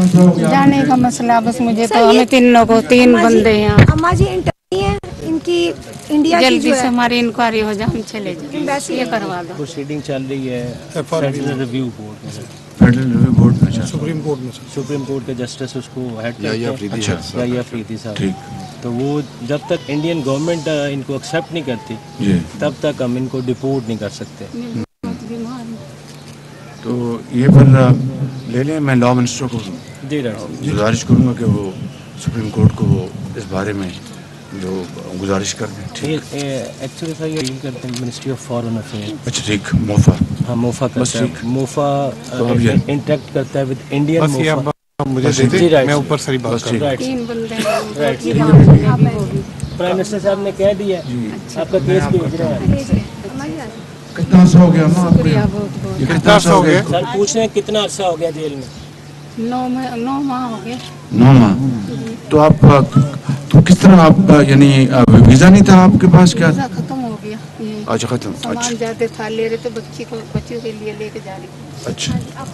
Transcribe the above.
जाने का मसला बस मुझे तो हमें तीनों को 3 बंदे हैं यहाँ। अम्मा जी इंटरव्यू है इनकी इंडिया की जल्दी जो से है हमारी इंक्वायरी हो जाए हम चले जाए ये करवा दो। प्रोसीडिंग चल रही है फेडरल रिव्यू बोर्ड में, फेडरल रिव्यू बोर्ड में, सुप्रीम कोर्ट में सुप्रीम कोर्ट के जस्टिस उसको हेड करते या अफरीदी साहब। ठीक। तो वो जब तक इंडियन गवर्नमेंट इनको एक्सेप्ट नहीं करती जी, तब तक हम इनको डिपोर्ट नहीं कर सकते। तो ये पर ले लें। मैं लॉ मिनिस्टर को जी डॉक्टर गुजारिश करूँगा कि वो सुप्रीम कोर्ट को वो इस बारे में जो गुजारिश कर दें। ठीक, एक्चुअली सर ये डील करते हैं मिनिस्ट्री ऑफ फॉरेन अफेयर्स। अच्छा ठीक, मोफा। हाँ मोफा बस करता ठीक। है, मोफा तो अब ये इंटरेक्ट करता है विद इंडियन बस ये मोफा। आप मुझे बस दे जी, दें, right. मैं ऊपर सारी बात बस कर ठीक। राइट 3 बंदे हैं। राइट प्राइम मिनिस्टर साहब ने कह दिया आपका केस भेज रहे हैं। कितना अर्सा हो गया अम्मा आपको? शुक्रिया बहुत बहुत। ये कितना अर्सा हो गया? सर पूछ रहे हैं कितना अरसा हो गया जेल में? 9 माह हो गए। 9 माह। तो आप तो किस तरह आप यानी वीजा नहीं था आपके पास क्या? वीजा खत्म हो गया ये अच्छा खत्म। सामान अच्छा जाते था ले रहे थे बच्चियों के लिए लेके जा रही थी। अच्छा।